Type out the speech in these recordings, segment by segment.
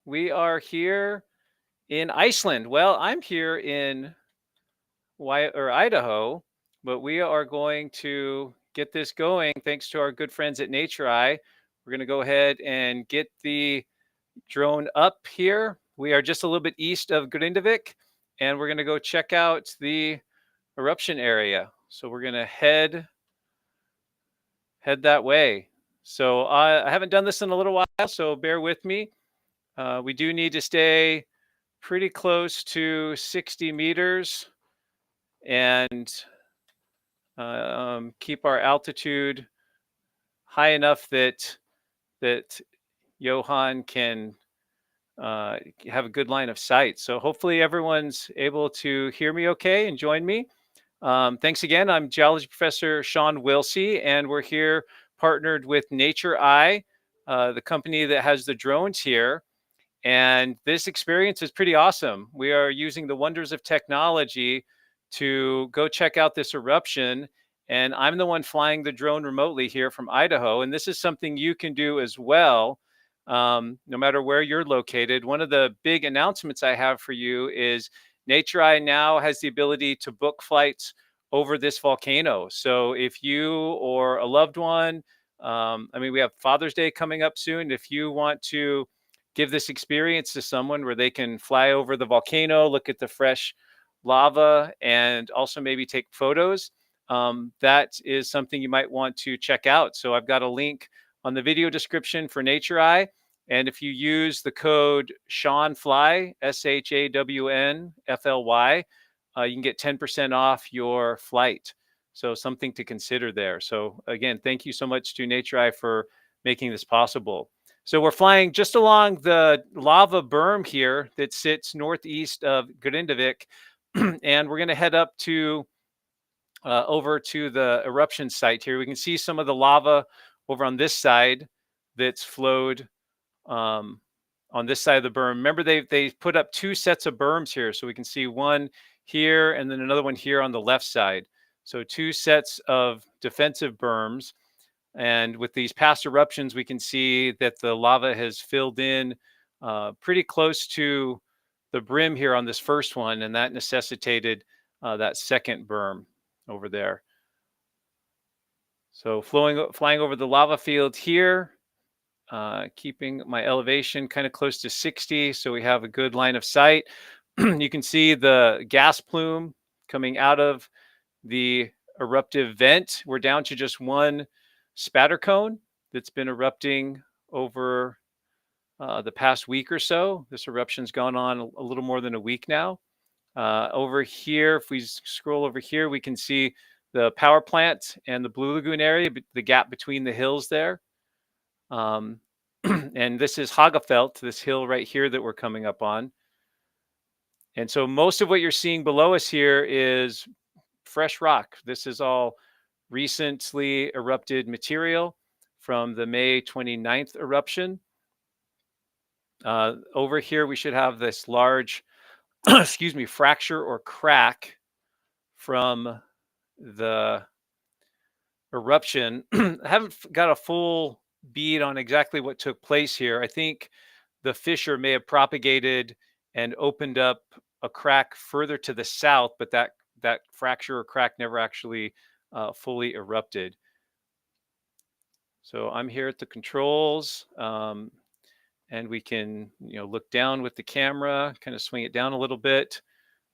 We are here in Iceland. Well, I'm here in Idaho, but we are going to get this going thanks to our good friends at NatureEye. We're going to go ahead and get the drone up here. We are just a little bit east of Grindavik, and we're going to go check out the eruption area. So we're going to head that way. So I haven't done this in a little while, so bear with me. We do need to stay pretty close to 60 meters and keep our altitude high enough that Johan can have a good line of sight. So hopefully everyone's able to hear me okay and join me. Thanks again. I'm geology professor Shawn Willsey, and we're here partnered with NatureEye, the company that has the drones here. And this experience is pretty awesome. We are using the wonders of technology to go check out this eruption. And I'm the one flying the drone remotely here from Idaho. And this is something you can do as well, no matter where you're located. One of the big announcements I have for you is NatureEye now has the ability to book flights over this volcano. So if you or a loved one, we have Father's Day coming up soon. If you want to give this experience to someone where they can fly over the volcano, look at the fresh lava, and also maybe take photos, that is something you might want to check out. So I've got a link on the video description for NatureEye. And if you use the code ShawnFly, ShawnFly, you can get 10% off your flight. So something to consider there. So again, thank you so much to NatureEye for making this possible. So we're flying just along the lava berm here that sits northeast of Grindavik, and we're going to head up to over to the eruption site here. We can see some of the lava over on this side that's flowed on this side of the berm. Remember, they put up two sets of berms here, so we can see one here and then another one here on the left side. So two sets of defensive berms. And with these past eruptions, we can see that the lava has filled in pretty close to the brim here on this first one, and that necessitated that second berm over there. So flying over the lava field here, keeping my elevation kind of close to 60, so we have a good line of sight. You can see the gas plume coming out of the eruptive vent. We're down to just one spatter cone that's been erupting over the past week or so. This eruption's gone on a little more than a week now. Over here, if we scroll over here, we can see the power plant and the Blue Lagoon area, the gap between the hills there. And this is Hagafelt, this hill right here that we're coming up on. And so most of what you're seeing below us here is fresh rock. This is all recently erupted material from the May 29th eruption. Over here, we should have this large, fracture or crack from the eruption. I haven't got a full bead on exactly what took place here. I think the fissure may have propagated and opened up a crack further to the south, but that fracture or crack never actually fully erupted. So I'm here at the controls, and we can look down with the camera, kind of swing it down a little bit.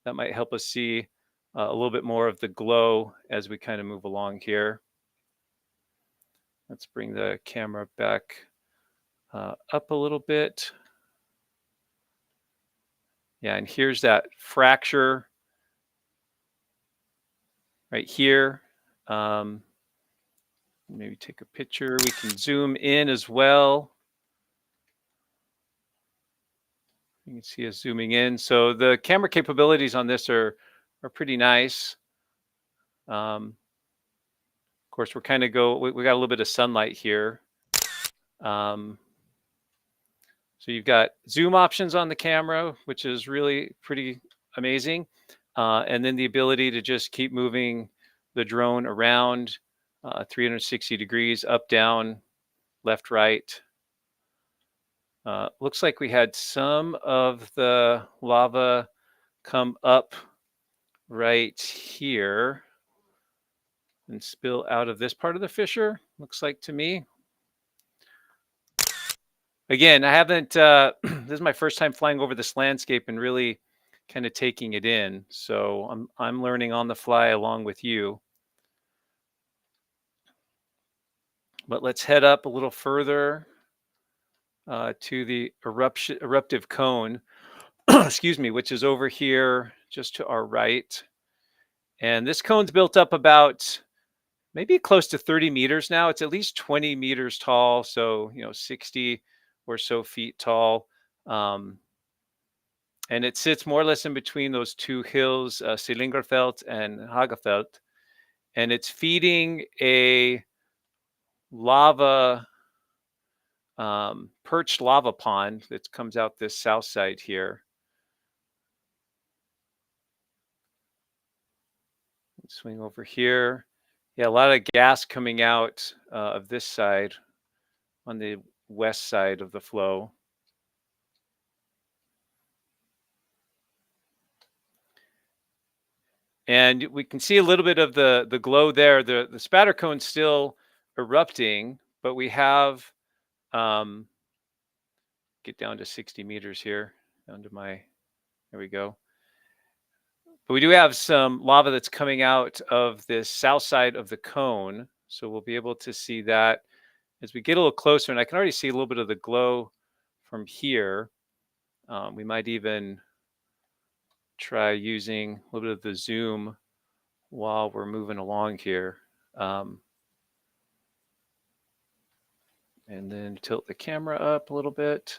That might help us see a little bit more of the glow as we kind of move along here. Let's bring the camera back up a little bit. Yeah, and here's that fracture right here. Maybe take a picture. We can zoom in as well. You can see us zooming in. So the camera capabilities on this are pretty nice. Of course, we're kind of we got a little bit of sunlight here. So you've got zoom options on the camera, which is really pretty amazing. And then the ability to just keep moving the drone around 360 degrees, up, down, left, right. Looks like we had some of the lava come up right here and spill out of this part of the fissure, looks like to me. Again, I haven't, this is my first time flying over this landscape and really kind of taking it in. So I'm learning on the fly along with you. But let's head up a little further to the eruptive cone, excuse me, which is over here just to our right. And this cone's built up about maybe close to 30 meters now. It's at least 20 meters tall, so 60 or so feet tall. And it sits more or less in between those two hills, Silingerfeld and Hagafeld. And it's feeding a lava, perched lava pond that comes out this south side here. Swing over here. Yeah, a lot of gas coming out of this side on the west side of the flow. And we can see a little bit of the glow there. The spatter cone's still erupting, but we have get down to 60 meters here, down to my, there we go. But we do have some lava that's coming out of this south side of the cone. So we'll be able to see that as we get a little closer. And I can already see a little bit of the glow from here. We might even try using a little bit of the zoom while we're moving along here. And then tilt the camera up a little bit.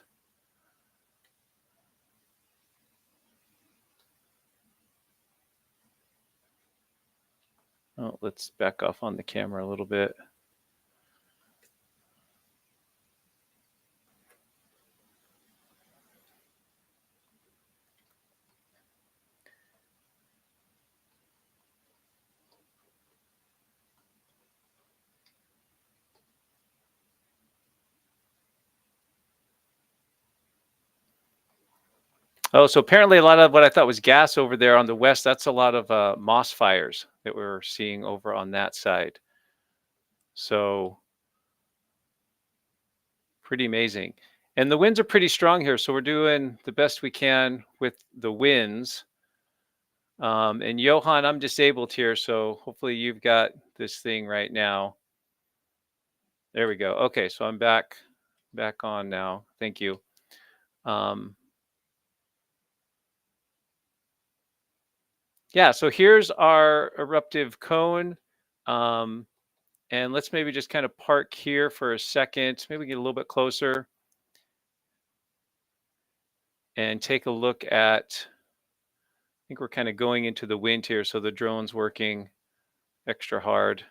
Oh, let's back off on the camera a little bit. Oh, so apparently a lot of what I thought was gas over there on the west, that's a lot of moss fires that we're seeing over on that side. So pretty amazing. And the winds are pretty strong here, so we're doing the best we can with the winds. And Johan, I'm disabled here, so hopefully you've got this thing right now. There we go. Okay, so I'm back on now. Thank you. Yeah, so here's our eruptive cone. And let's maybe just kind of park here for a second. Maybe get a little bit closer and take a look at, I think we're kind of going into the wind here, so the drone's working extra hard.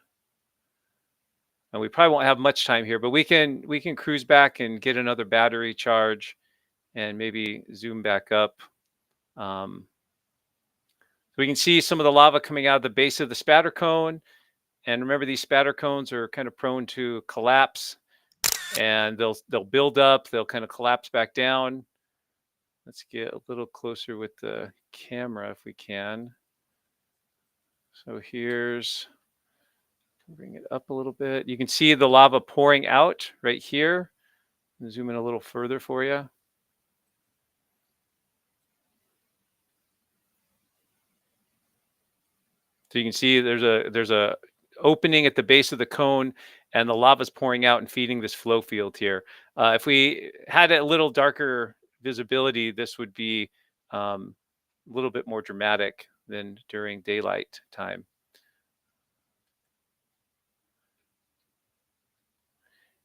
And we probably won't have much time here, but we can cruise back and get another battery charge and maybe zoom back up. We can see some of the lava coming out of the base of the spatter cone. And remember, these spatter cones are kind of prone to collapse, and they'll build up, they'll kind of collapse back down. Let's get a little closer with the camera if we can. So here's, bring it up a little bit. You can see the lava pouring out right here. Zoom in a little further for you. So you can see there's a opening at the base of the cone, and the lava is pouring out and feeding this flow field here. If we had a little darker visibility, this would be a little bit more dramatic than during daylight time.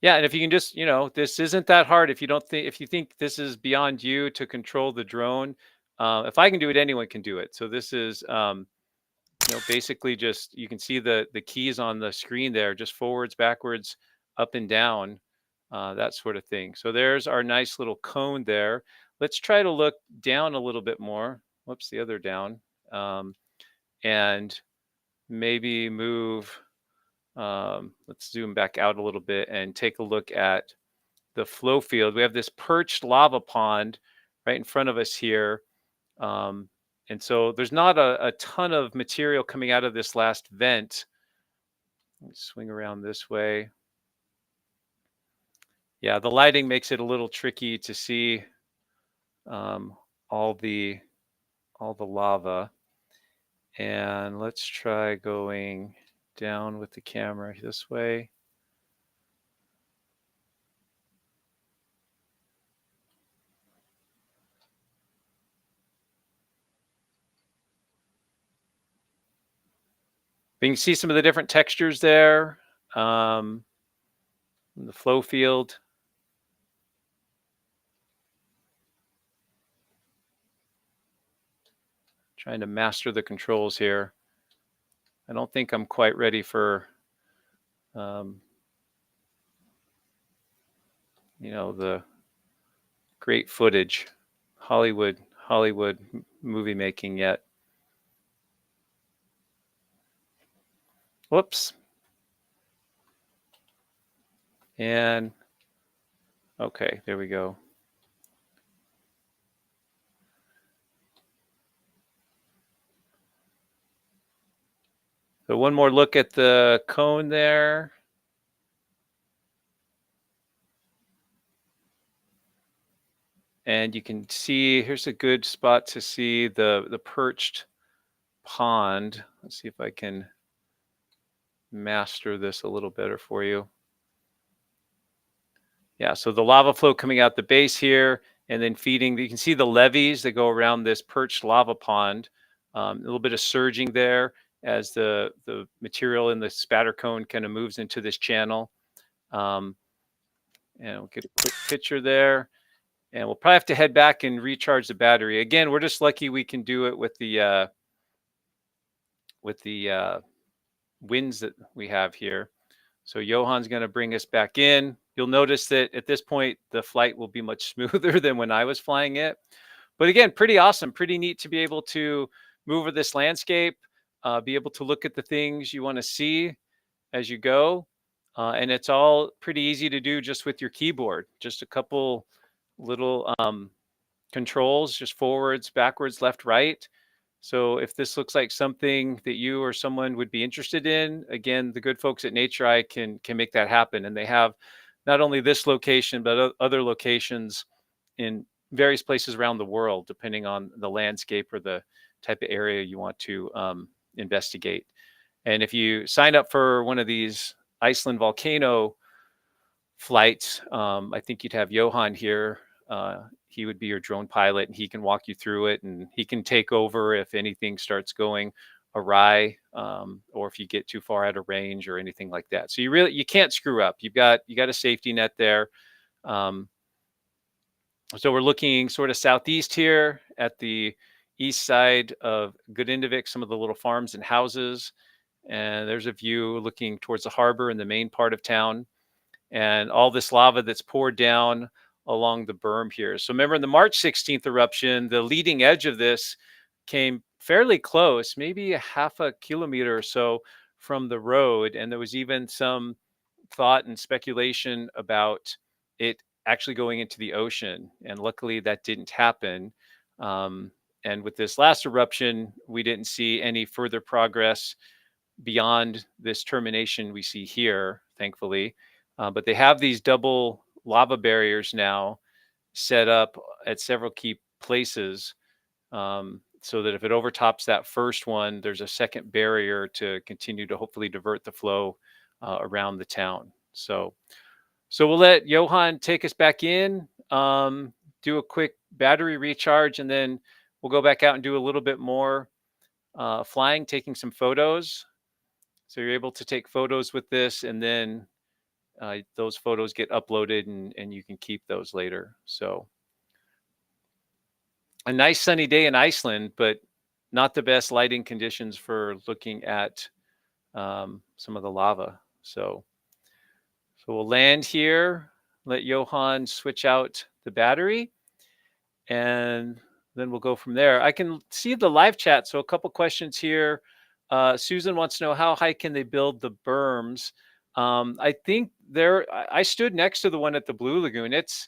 Yeah, and if you can just, this isn't that hard. If you think this is beyond you to control the drone, if I can do it, anyone can do it. So this is, basically just, you can see the keys on the screen there, just forwards, backwards, up and down, that sort of thing. So there's our nice little cone there. Let's try to look down a little bit more. Whoops, the other down. And maybe move, let's zoom back out a little bit and take a look at the flow field. We have this perched lava pond right in front of us here. Um, and so there's not a ton of material coming out of this last vent. Let me swing around this way. Yeah, the lighting makes it a little tricky to see um, all the lava. And let's try going down with the camera this way. But you can see some of the different textures there. The flow field. Trying to master the controls here. I don't think I'm quite ready for, the great footage, Hollywood movie making yet. Whoops. And okay, there we go. So one more look at the cone there. And you can see, here's a good spot to see the perched pond. Let's see if I can master this a little better for you. Yeah, so the lava flow coming out the base here and then feeding. You can see the levees that go around this perched lava pond. A little bit of surging there as the material in the spatter cone kind of moves into this channel. And we'll get a quick picture there. And we'll probably have to head back and recharge the battery. Again, we're just lucky we can do it with the winds that we have here. So Johan's going to bring us back in. You'll notice that at this point, the flight will be much smoother than when I was flying it. But again, pretty awesome, pretty neat to be able to move over this landscape, be able to look at the things you want to see as you go. And it's all pretty easy to do just with your keyboard. Just a couple little controls, just forwards, backwards, left, right. So if this looks like something that you or someone would be interested in, again, the good folks at NatureEye can make that happen. And they have not only this location, but other locations in various places around the world, depending on the landscape or the type of area you want to investigate. And if you sign up for one of these Iceland volcano flights, I think you'd have Johan here. He would be your drone pilot, and he can walk you through it, and he can take over if anything starts going awry, or if you get too far out of range or anything like that. So you can't screw up. You got a safety net there. So we're looking sort of southeast here at the east side of Godindavik, some of the little farms and houses, and there's a view looking towards the harbor in the main part of town, and all this lava that's poured down along the berm here. So remember, in the March 16th eruption, the leading edge of this came fairly close, maybe a half a kilometer or so from the road. And there was even some thought and speculation about it actually going into the ocean. And luckily that didn't happen. And with this last eruption, we didn't see any further progress beyond this termination we see here, thankfully. But they have these double lava barriers now set up at several key places, so that if it overtops that first one, there's a second barrier to continue to hopefully divert the flow around the town. So we'll let Johan take us back in, do a quick battery recharge, and then we'll go back out and do a little bit more flying, taking some photos. So you're able to take photos with this, and then those photos get uploaded and you can keep those later. So a nice sunny day in Iceland, but not the best lighting conditions for looking at some of the lava. So we'll land here, let Johan switch out the battery, and then we'll go from there. I can see the live chat. So a couple questions here. Susan wants to know, how high can they build the berms? I think I stood next to the one at the Blue Lagoon. It's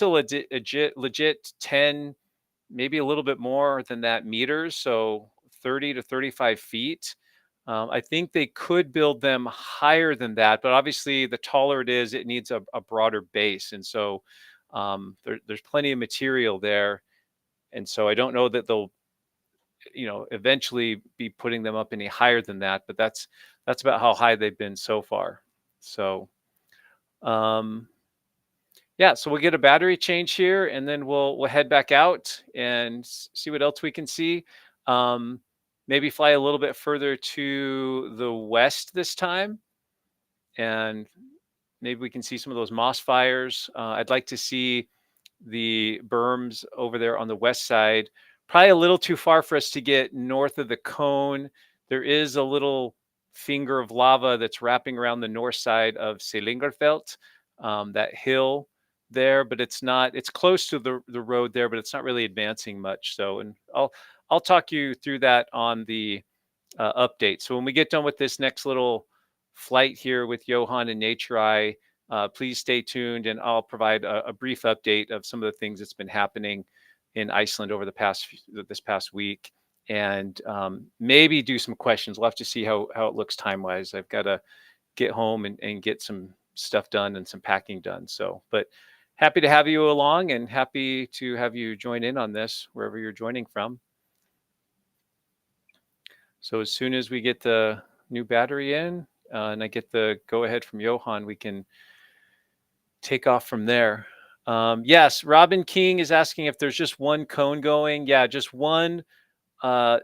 a legit 10, maybe a little bit more than that meters, so 30 to 35 feet. I think they could build them higher than that, but obviously, the taller it is, it needs a broader base, and so there's plenty of material there, and so I don't know that they'll, eventually be putting them up any higher than that, but that's about how high they've been so far. So, um, yeah, so we'll get a battery change here, and then we'll head back out and see what else we can see. Um, Maybe fly a little bit further to the west this time, and maybe we can see some of those moss fires. I'd like to see the berms over there on the west side. Probably a little too far for us to get north of the cone. There is a little finger of lava that's wrapping around the north side of Selingerfelt, that hill there, but it's not. It's close to the road there, but it's not really advancing much. So, and I'll talk you through that on the update. So when we get done with this next little flight here with Johan and NatureEye, please stay tuned, and I'll provide a brief update of some of the things that's been happening in Iceland over this past week, and maybe do some questions. We'll have to see how it looks time wise. I've got to get home and get some stuff done and some packing done. So, but happy to have you along, and happy to have you join in on this wherever you're joining from. So as soon as we get the new battery in, and I get the go ahead from Johan, we can take off from there. Yes, Robin King is asking if there's just one cone going. Yeah, just one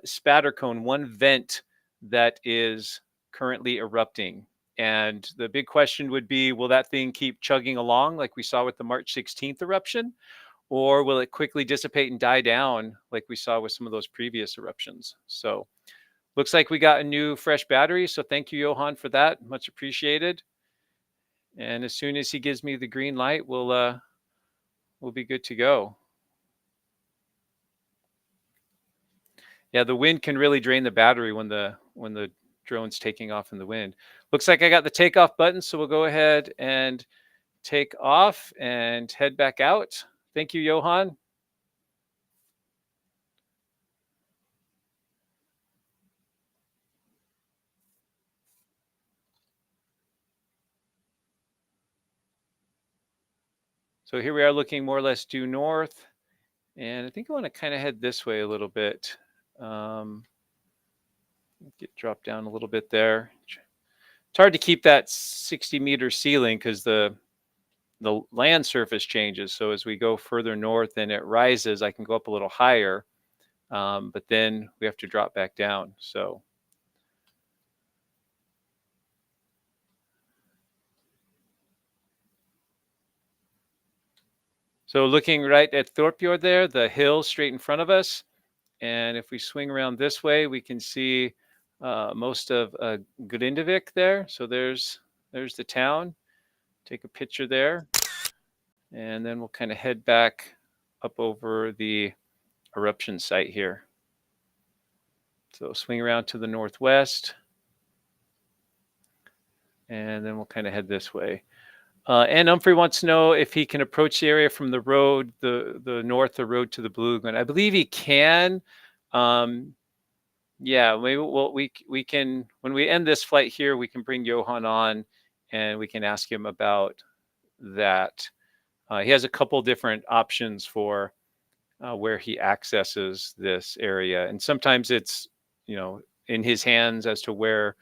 spatter cone, one vent that is currently erupting. And the big question would be, will that thing keep chugging along like we saw with the March 16th eruption? Or will it quickly dissipate and die down like we saw with some of those previous eruptions? So looks like we got a new fresh battery. So thank you, Johan, for that. Much appreciated. And as soon as he gives me the green light, we'll be good to go. Yeah, the wind can really drain the battery when the drone's taking off in the wind. Looks like I got the takeoff button, so we'll go ahead and take off and head back out. Thank you, Johan. So here we are looking more or less due north. And I think I want to kind of head this way a little bit. Get dropped down a little bit there. It's hard to keep that 60-meter ceiling because the land surface changes. So as we go further north and it rises, I can go up a little higher, but then we have to drop back down. So looking right at Thorpjord there, the hill straight in front of us. And if we swing around this way, we can see most of Grindavik there. So there's the town. Take a picture there. And then we'll kind of head back up over the eruption site here. So swing around to the northwest. And then we'll kind of head this way. And Humphrey wants to know if he can approach the area from the road, the road to the Blue Lagoon. I believe he can. Yeah, maybe we can, when we end this flight here, we can bring Johan on and we can ask him about that. He has a couple different options for where he accesses this area, and sometimes it's in his hands as to where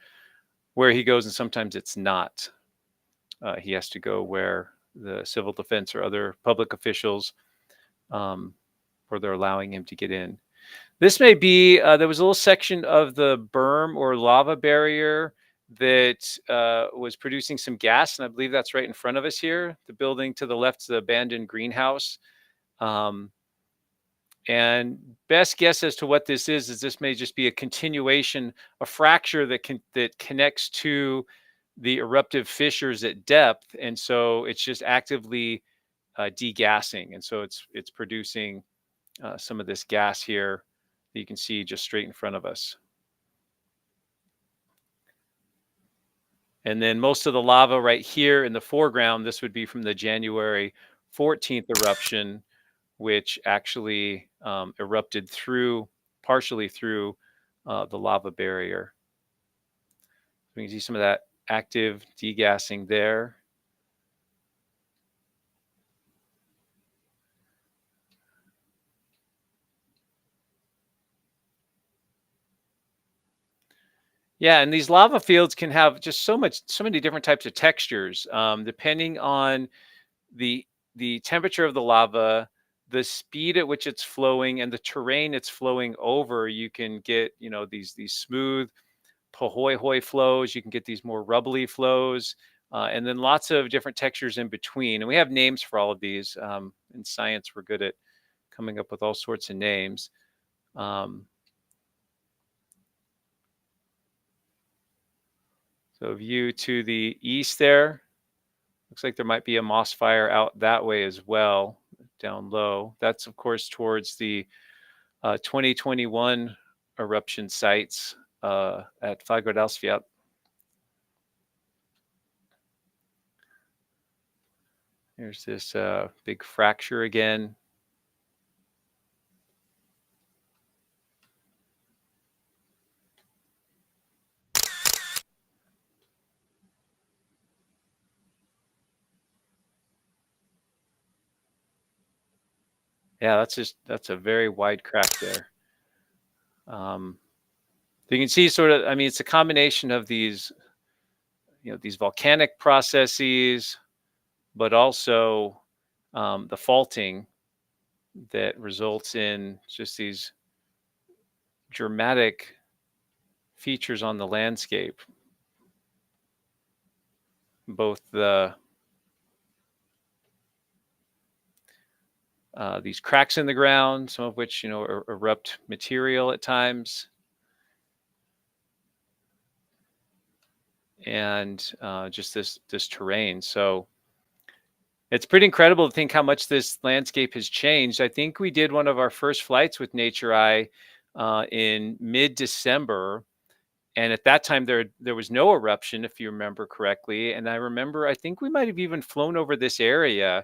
he goes, and sometimes it's not. He has to go where the civil defense or other public officials, where they're allowing him to get in. This may be, there was a little section of the berm or lava barrier that was producing some gas, and I believe that's right in front of us here. The building to the left is the abandoned greenhouse. And best guess as to what this is this may just be a continuation, a fracture that connects to the eruptive fissures at depth, and so it's just actively degassing, and so it's producing some of this gas here that you can see just straight in front of us. And then most of the lava right here in the foreground, this would be from the January 14th eruption, which actually erupted partially through the lava barrier. We can see some of that active degassing there. Yeah, and these lava fields can have just so many different types of textures, depending on the the temperature of the lava, the speed at which it's flowing, and the terrain it's flowing over. You can get, these smooth pahoehoe flows. You can get these more rubbly flows, and then lots of different textures in between. And we have names for all of these. In science, we're good at coming up with all sorts of names. Um, so view to the east there. Looks like there might be a moss fire out that way as well, down low. That's, of course, towards the 2021 eruption sites at Fagradalsfjall. There's this big fracture again. Yeah, that's a very wide crack there. So you can see sort of, I mean, it's a combination of these volcanic processes, but also the faulting that results in just these dramatic features on the landscape. Both these cracks in the ground, some of which erupt material at times, and just this terrain. So it's pretty incredible to think how much this landscape has changed. I think we did one of our first flights with NatureEye in mid-December, and at that time there was no eruption, if you remember correctly. And I think we might have even flown over this area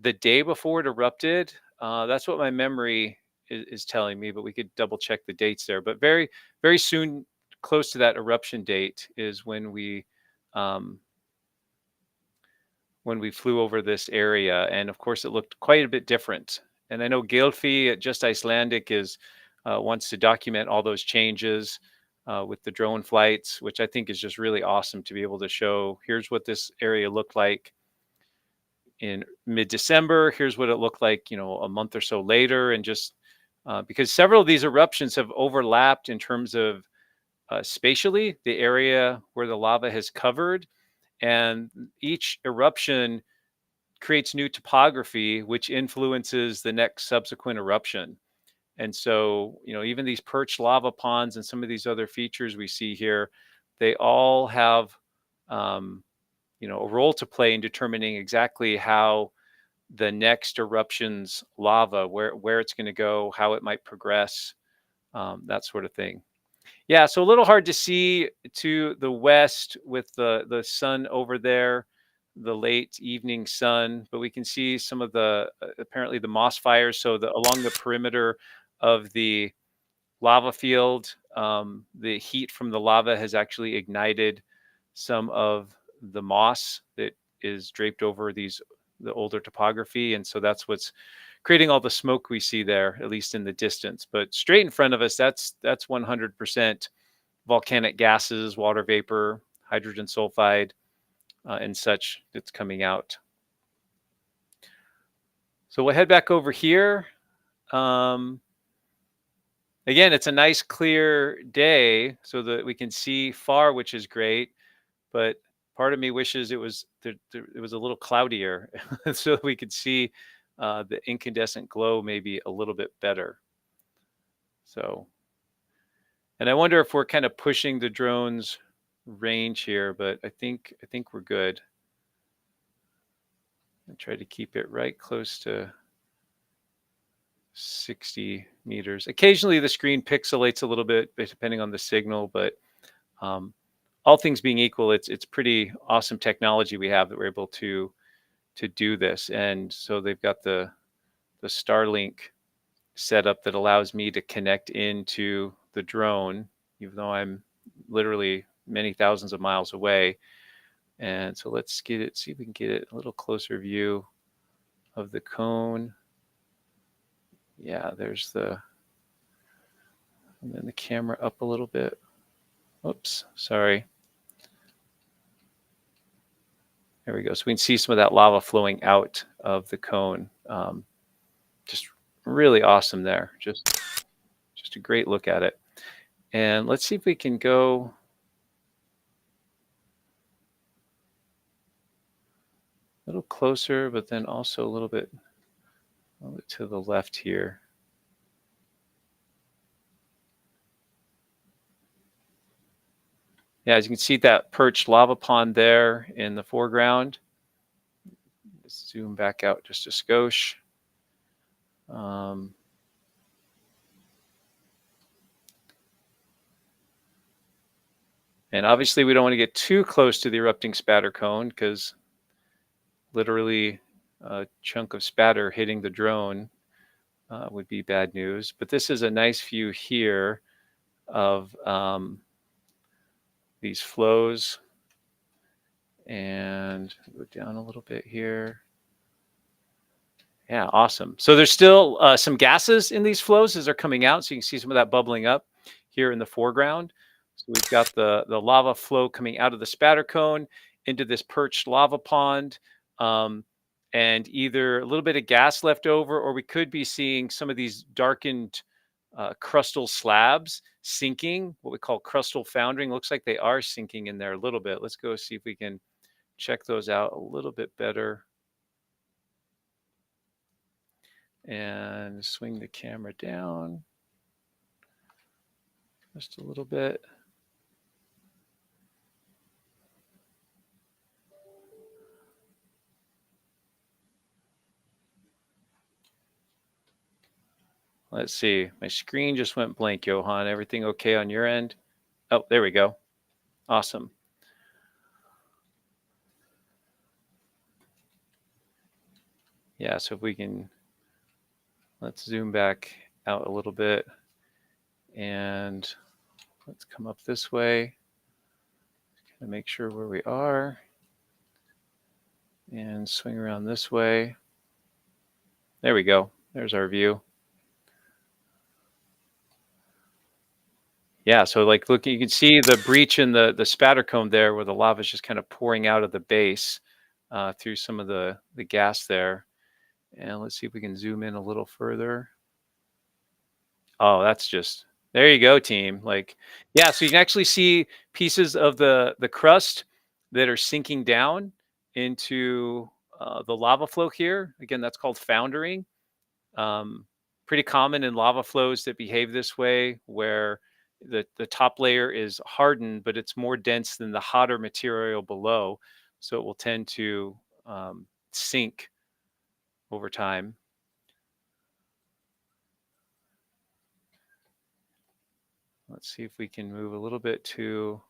the day before it erupted. That's what my memory is telling me, but we could double check the dates there. But very, very soon, close to that eruption date, is when we flew over this area. And of course, it looked quite a bit different. And I know Gylfi at Just Icelandic wants to document all those changes with the drone flights, which I think is just really awesome to be able to show. Here's what this area looked like in mid-December. Here's what it looked like, a month or so later. And just because several of these eruptions have overlapped in terms of spatially, the area where the lava has covered, and each eruption creates new topography, which influences the next subsequent eruption. And so, even these perched lava ponds and some of these other features we see here, they all have a role to play in determining exactly how the next eruption's lava, where it's going to go, how it might progress, that sort of thing. Yeah, so a little hard to see to the west with the sun over there, the late evening sun, but we can see some of the apparently the moss fires. So along the perimeter of the lava field, the heat from the lava has actually ignited some of the moss that is draped over the older topography, and so that's what's creating all the smoke we see there, at least in the distance. But straight in front of us, that's 100% volcanic gases, water vapor, hydrogen sulfide, and such that's coming out. So we'll head back over here. Again, it's a nice clear day so that we can see far, which is great. But part of me wishes it was it was a little cloudier so we could see the incandescent glow maybe a little bit better. So, and I wonder if we're kind of pushing the drone's range here, but I think we're good. I try to keep it right close to 60 meters. Occasionally the screen pixelates a little bit depending on the signal, but all things being equal, it's pretty awesome technology we have that we're able to do this. And so they've got the Starlink setup that allows me to connect into the drone, even though I'm literally many thousands of miles away. And so let's see if we can get it a little closer view of the cone. Yeah, there's and then the camera up a little bit. Oops, sorry. There we go. So we can see some of that lava flowing out of the cone. Just really awesome there. Just a great look at it. And let's see if we can go a little closer, but then also a little bit to the left here. Yeah, as you can see that perched lava pond there in the foreground. Let's zoom back out just a skosh. And obviously we don't want to get too close to the erupting spatter cone, because literally a chunk of spatter hitting the drone would be bad news. But this is a nice view here of these flows. And go down a little bit here. Yeah, awesome. So there's still some gases in these flows as they're coming out. So you can see some of that bubbling up here in the foreground. So we've got the lava flow coming out of the spatter cone into this perched lava pond. And either a little bit of gas left over, or we could be seeing some of these darkened crustal slabs sinking, what we call crustal foundering. Looks like they are sinking in there a little bit. Let's go see if we can check those out a little bit better. And swing the camera down just a little bit. Let's see. My screen just went blank, Johan. Everything okay on your end? Oh, there we go. Awesome. Yeah, so if we can, let's zoom back out a little bit, and let's come up this way. Kind of make sure where we are, and swing around this way. There we go. There's our view. Yeah, so like, look, you can see the breach in the spatter cone there, where the lava is just kind of pouring out of the base through some of the gas there. And let's see if we can zoom in a little further. Oh, that's just, there you go, team. Like, yeah, so you can actually see pieces of the crust that are sinking down into the lava flow here. Again, that's called foundering. Pretty common in lava flows that behave this way, where the top layer is hardened, but it's more dense than the hotter material below. So it will tend to sink over time. Let's see if we can move a little bit to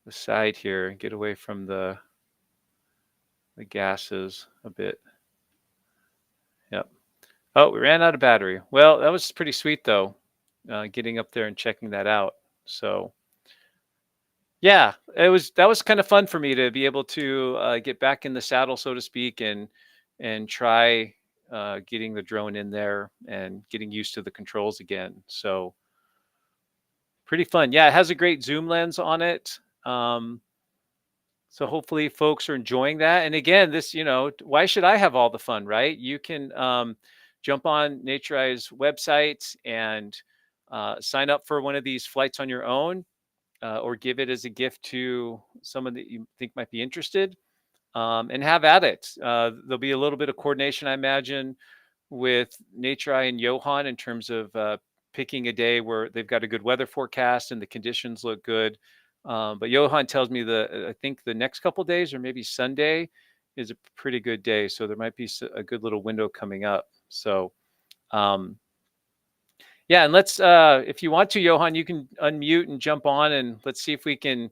the side here and get away from the gases a bit. Yep. Oh, we ran out of battery. Well, that was pretty sweet though, getting up there and checking that out. So yeah, that was kind of fun for me to be able to get back in the saddle, so to speak, and try getting the drone in there and getting used to the controls again. So pretty fun. Yeah, it has a great zoom lens on it. So hopefully folks are enjoying that. And again, this, why should I have all the fun, right? You can jump on NatureEye's website and sign up for one of these flights on your own, or give it as a gift to someone that you think might be interested, and have at it. There'll be a little bit of coordination, I imagine, with NatureEye and Johan in terms of picking a day where they've got a good weather forecast and the conditions look good. But Johan tells me I think the next couple of days, or maybe Sunday, is a pretty good day. So there might be a good little window coming up. So yeah, and let's, if you want to, Johan, you can unmute and jump on, and let's see if we can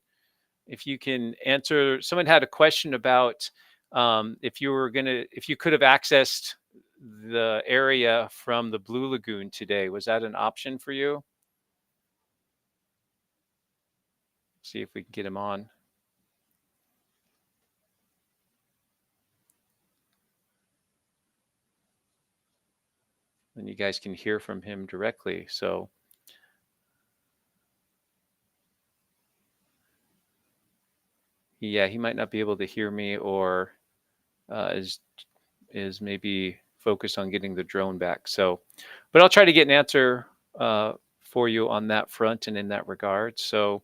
if you can answer. Someone had a question about if you could have accessed the area from the Blue Lagoon today. Was that an option for you? See if we can get him on. And you guys can hear from him directly. So yeah, he might not be able to hear me, or is maybe focused on getting the drone back. So, but I'll try to get an answer for you on that front and in that regard. So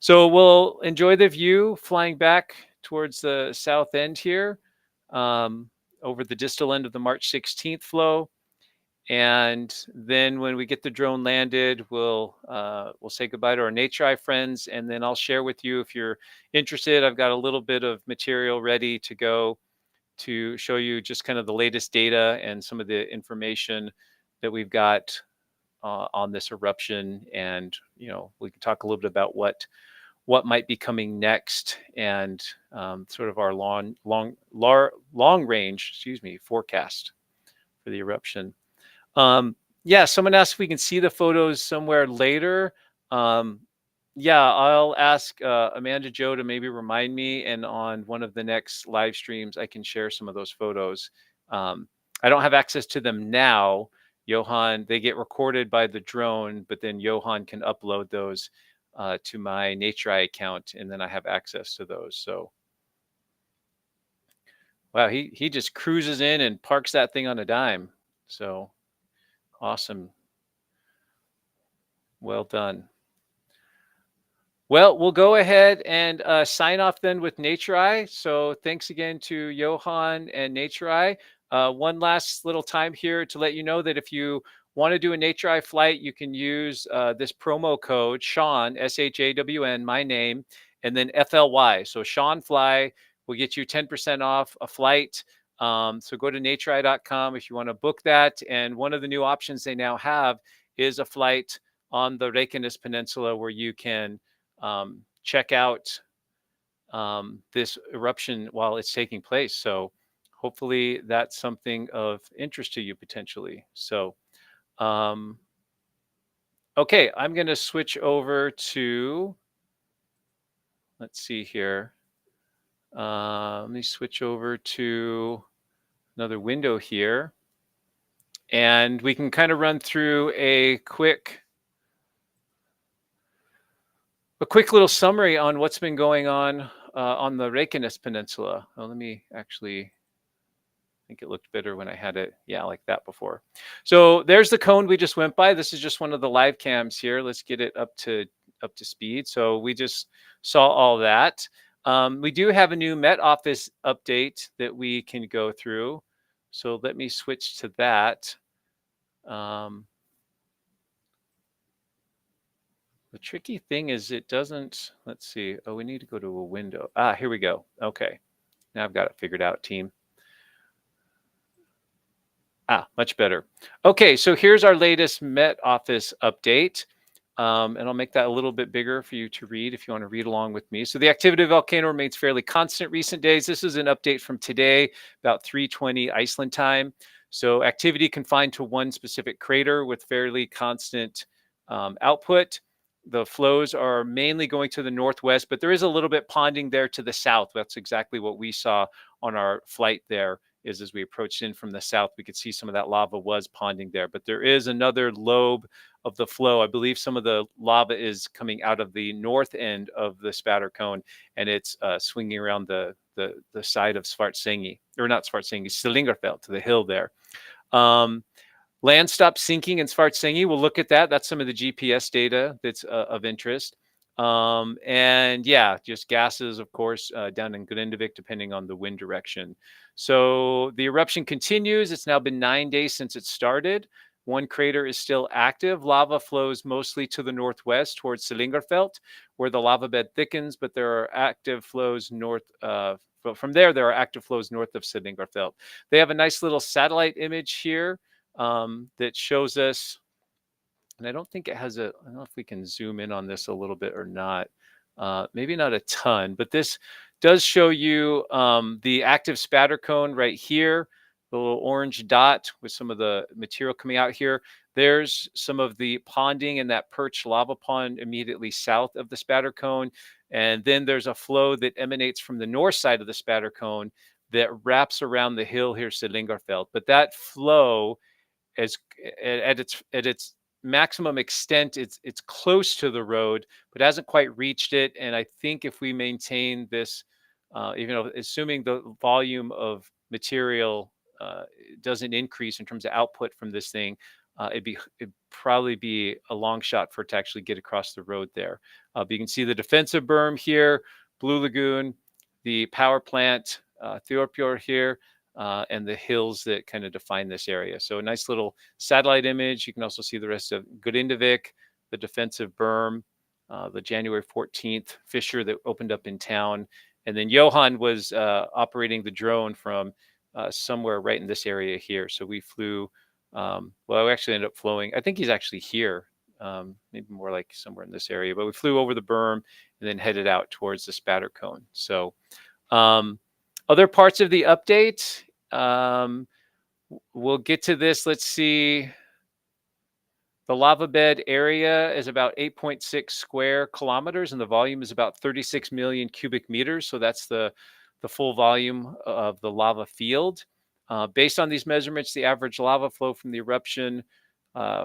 we'll enjoy the view flying back towards the south end here, over the distal end of the March 16th flow. And then when we get the drone landed, we'll say goodbye to our NatureEye friends, and then I'll share with you, if you're interested. I've got a little bit of material ready to go to show you just kind of the latest data and some of the information that we've got on this eruption. And we can talk a little bit about what might be coming next, and sort of our long range, forecast for the eruption. Yeah, someone asked if we can see the photos somewhere later. Yeah, I'll ask Amanda Joe to maybe remind me, and on one of the next live streams, I can share some of those photos. I don't have access to them now. Johan, they get recorded by the drone, but then Johan can upload those to my NatureEye account, and then I have access to those. So, wow, he just cruises in and parks that thing on a dime. So awesome. Well done. Well, we'll go ahead and sign off then with NatureEye. So thanks again to Johan and NatureEye. One last little time here to let you know that if you want to do a NatureEye flight, you can use this promo code Shawn, SHAWN, my name, and then FLY. So Shawn Fly will get you 10% off a flight. So go to natureye.com if you want to book that. And one of the new options they now have is a flight on the Reykjanes Peninsula, where you can check out this eruption while it's taking place. So hopefully that's something of interest to you potentially. So, okay, I'm going to switch over to, let's see here. Let me switch over to another window here, and we can kind of run through a quick little summary on what's been going on the Reykjanes Peninsula. Oh, let me actually, I think it looked better when I had it, yeah, like that before. So there's the cone we just went by. This is just one of the live cams here. Let's get it up to speed. So we just saw all that. We do have a new Met Office update that we can go through. So let me switch to that. The tricky thing is it doesn't, let's see. Oh, we need to go to a window. Here we go. Okay. Now I've got it figured out, team. Much better. Okay, so here's our latest Met Office update. And I'll make that a little bit bigger for you to read if you want to read along with me. So the activity of the volcano remains fairly constant recent days. This is an update from today, about 3:20 Iceland time. So activity confined to one specific crater with fairly constant output. The flows are mainly going to the northwest, but there is a little bit ponding there to the south. That's exactly what we saw on our flight there. Is as we approached in from the south, we could see some of that lava was ponding there. But there is another lobe of the flow. I believe some of the lava is coming out of the north end of the spatter cone, and it's swinging around the side of Svartsengi, or not Svartsengi, Slingerfeld, to the hill there. Land stopped sinking in Svartsengi. We'll look at that. That's some of the GPS data that's of interest. And yeah, just gases, of course, down in Grindavik, depending on the wind direction. So the eruption continues. It's now been 9 days since it started. One crater is still active. Lava flows mostly to the northwest towards Slingerfeld, where the lava bed thickens, but there are active flows north. From there are active flows north of Slingerfeld. They have a nice little satellite image here that shows us. And I don't think it has I don't know if we can zoom in on this a little bit or not. maybe not a ton, but this does show you the active spatter cone right here, the little orange dot with some of the material coming out here. There's some of the ponding in that perched lava pond immediately south of the spatter cone. And then there's a flow that emanates from the north side of the spatter cone that wraps around the hill here, Sedlingarfeld. But that flow as at its maximum extent, it's close to the road, but hasn't quite reached it. And I think if we maintain this, even though assuming the volume of material doesn't increase in terms of output from this thing, it'd probably be a long shot for it to actually get across the road there. But you can see the defensive berm here, Blue Lagoon, the power plant, Thorpjord here, and the hills that kind of define this area. So a nice little satellite image. You can also see the rest of Godindavik, the defensive berm, the January 14th fissure that opened up in town. And then Johan was operating the drone from somewhere right in this area here. So we flew, well, we actually ended up flowing. I think he's actually here, maybe more like somewhere in this area. But we flew over the berm and then headed out towards the spatter cone. So other parts of the update, we'll get to this. Let's see. The lava bed area is about 8.6 square kilometers, and the volume is about 36 million cubic meters. So that's the full volume of the lava field. Based on these measurements, the average lava flow from the eruption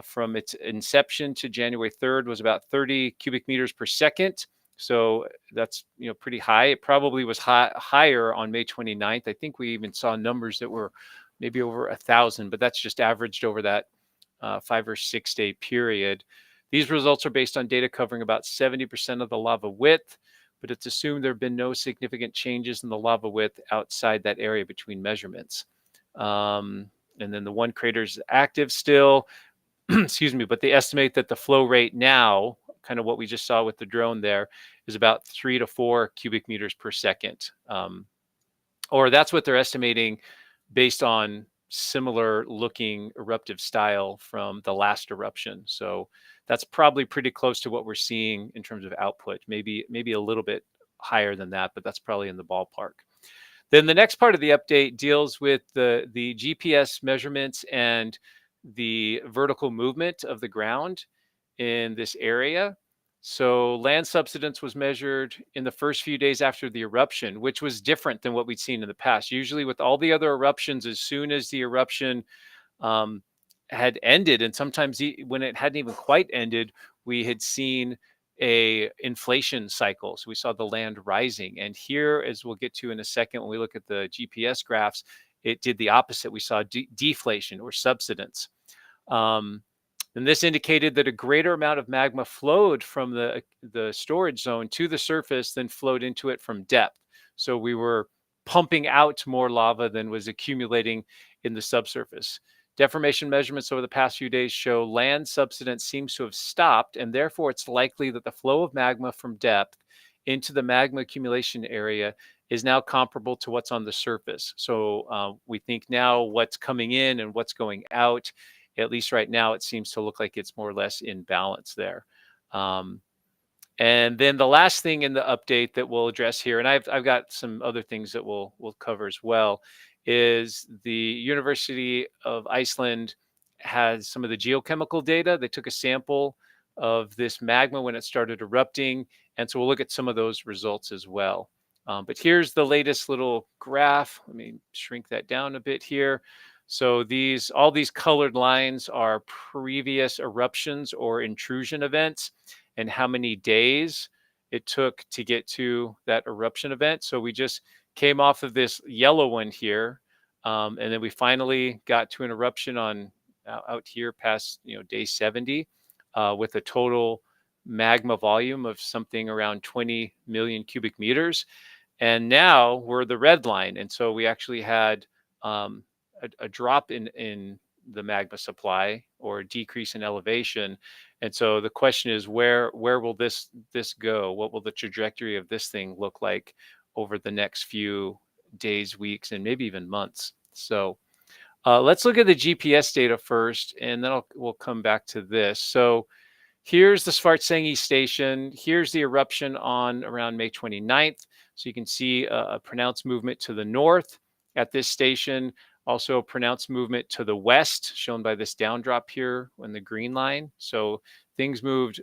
from its inception to January 3rd was about 30 cubic meters per second. So that's pretty high. It probably was higher on May 29th. I think we even saw numbers that were maybe over 1,000, but that's just averaged over that 5 or 6 day period. These results are based on data covering about 70% of the lava width, but it's assumed there have been no significant changes in the lava width outside that area between measurements. And then the one crater is active still, excuse me, but they estimate that the flow rate now, kind of what we just saw with the drone there, is about 3 to 4 cubic meters per second. Or that's what they're estimating based on similar looking eruptive style from the last eruption. So that's probably pretty close to what we're seeing in terms of output, maybe a little bit higher than that, but that's probably in the ballpark. Then the next part of the update deals with the GPS measurements and the vertical movement of the ground in this area. So land subsidence was measured in the first few days after the eruption, which was different than what we'd seen in the past. Usually with all the other eruptions, as soon as the eruption had ended, and sometimes when it hadn't even quite ended, we had seen a inflation cycle. So we saw the land rising. And here, as we'll get to in a second, when we look at the GPS graphs, it did the opposite. We saw deflation or subsidence. And this indicated that a greater amount of magma flowed from the storage zone to the surface than flowed into it from depth. So we were pumping out more lava than was accumulating in the subsurface. Deformation measurements over the past few days show land subsidence seems to have stopped, and therefore it's likely that the flow of magma from depth into the magma accumulation area is now comparable to what's on the surface. So we think now what's coming in and what's going out, at least right now, it seems to look like it's more or less in balance there. And then the last thing in the update that we'll address here, and I've got some other things that we'll cover as well, is the University of Iceland has some of the geochemical data. They took a sample of this magma when it started erupting, and so we'll look at some of those results as well. But here's the latest little graph. Let me shrink that down a bit here. So all these colored lines are previous eruptions or intrusion events and how many days it took to get to that eruption event. So we just came off of this yellow one here, and then we finally got to an eruption on out here past day 70 with a total magma volume of something around 20 million cubic meters. And now we're the red line. And so we actually had a drop in the magma supply or a decrease in elevation. And so the question is, where will this go? What will the trajectory of this thing look like over the next few days, weeks, and maybe even months? So let's look at the GPS data first, and then we'll come back to this. So Here's the Svartsengi station. Here's the eruption on around May 29th. So you can see a pronounced movement to the north at this station. Also a pronounced movement to the west, shown by this down drop here on the green line. So things moved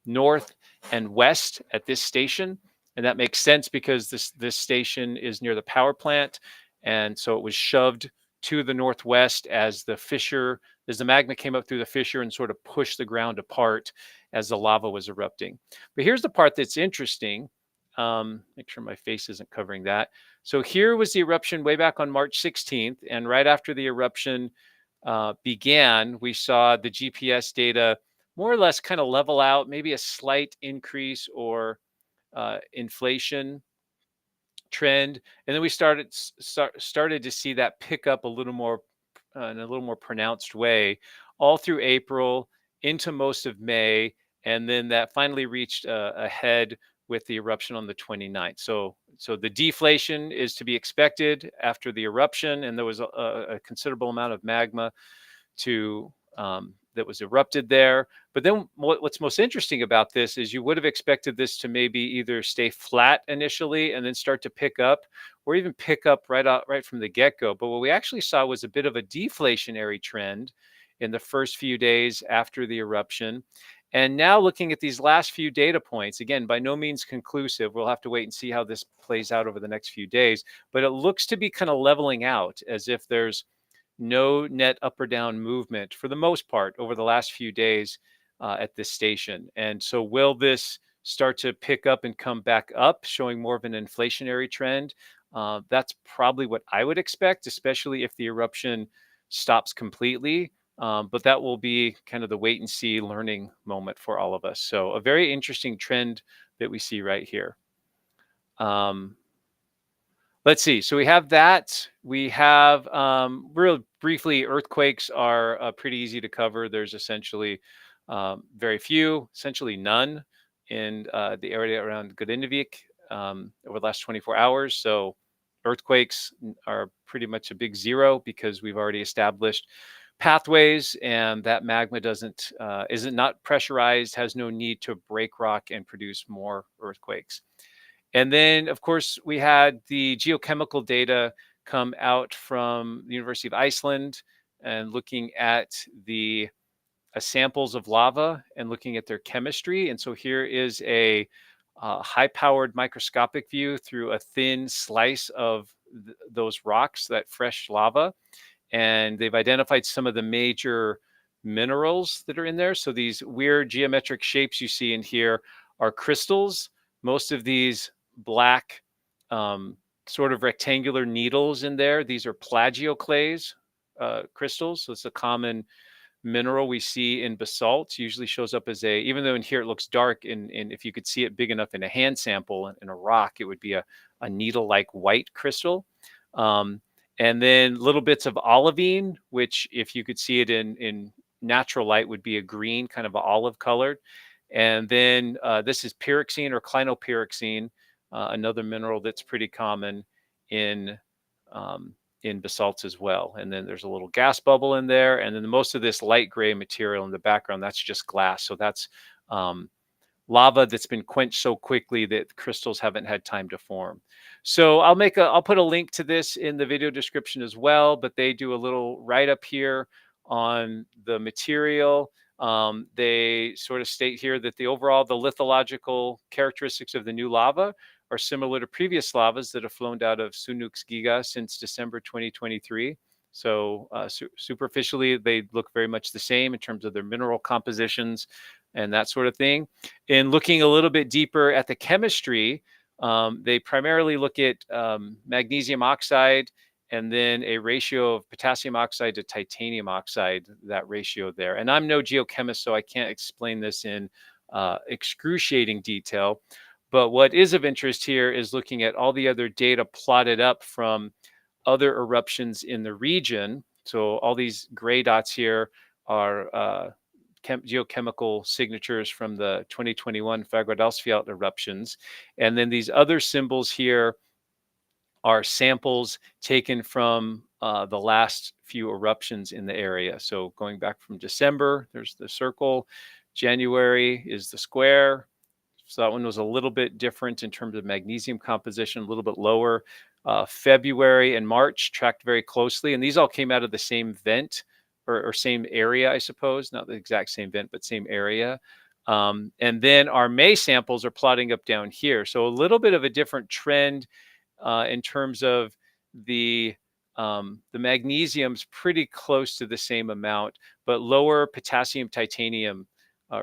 north and west at this station. And that makes sense because this station is near the power plant. And so it was shoved to the northwest as the magma came up through the fissure and sort of pushed the ground apart as the lava was erupting. But here's the part that's interesting. Make sure my face isn't covering that. So here was the eruption way back on March 16th. And right after the eruption began, we saw the GPS data more or less kind of level out, maybe a slight increase or inflation trend, and then we started to see that pick up a little more in a little more pronounced way all through April into most of May, and then that finally reached a head with the eruption on the 29th. So the deflation is to be expected after the eruption, and there was a considerable amount of magma to that was erupted there. But then what's most interesting about this is you would have expected this to maybe either stay flat initially and then start to pick up, or even pick up right from the get-go. But what we actually saw was a bit of a deflationary trend in the first few days after the eruption. And now looking at these last few data points, again, by no means conclusive. We'll have to wait and see how this plays out over the next few days. But it looks to be kind of leveling out, as if there's no net up or down movement for the most part over the last few days at this station. And so will this start to pick up and come back up, showing more of an inflationary trend? That's probably what I would expect, especially if the eruption stops completely. But that will be kind of the wait and see learning moment for all of us. So a very interesting trend that we see right here. Let's see. So we have that. We have real briefly, earthquakes are pretty easy to cover. There's essentially very few, essentially none in the area around Grindavik over the last 24 hours. So earthquakes are pretty much a big zero because we've already established pathways, and that magma isn't not pressurized, has no need to break rock and produce more earthquakes. And then, of course, we had the geochemical data come out from the University of Iceland and looking at the samples of lava and looking at their chemistry. And so here is a high-powered microscopic view through a thin slice of those rocks, that fresh lava. And they've identified some of the major minerals that are in there. So these weird geometric shapes you see in here are crystals. Most of these black sort of rectangular needles in there, these are plagioclase crystals. So it's a common mineral we see in basalt. Usually shows up as even though in here it looks dark, and if you could see it big enough in a hand sample in a rock, it would be a needle-like white crystal. And then little bits of olivine, which if you could see it in natural light would be a green, kind of olive colored. And then this is pyroxene or clinopyroxene, another mineral that's pretty common in basalts as well. And then there's a little gas bubble in there. And then most of this light gray material in the background, that's just glass. So that's lava that's been quenched so quickly that crystals haven't had time to form. So I'll put a link to this in the video description as well, but they do a little write-up here on the material. They sort of state here that the lithological characteristics of the new lava are similar to previous lavas that have flown out of Sunux Giga since December 2023. So superficially, they look very much the same in terms of their mineral compositions and that sort of thing. In looking a little bit deeper at the chemistry, they primarily look at magnesium oxide and then a ratio of potassium oxide to titanium oxide, that ratio there. And I'm no geochemist, so I can't explain this in excruciating detail. But what is of interest here is looking at all the other data plotted up from other eruptions in the region. So all these gray dots here are geochemical signatures from the 2021 Fagradalsfjall eruptions. And then these other symbols here are samples taken from the last few eruptions in the area. So going back from December, there's the circle, January is the square. So that one was a little bit different in terms of magnesium composition, a little bit lower. February and March tracked very closely, and these all came out of the same vent or same area, I suppose, not the exact same vent, but same area. And then our May samples are plotting up down here. So a little bit of a different trend in terms of the magnesium's pretty close to the same amount, but lower potassium titanium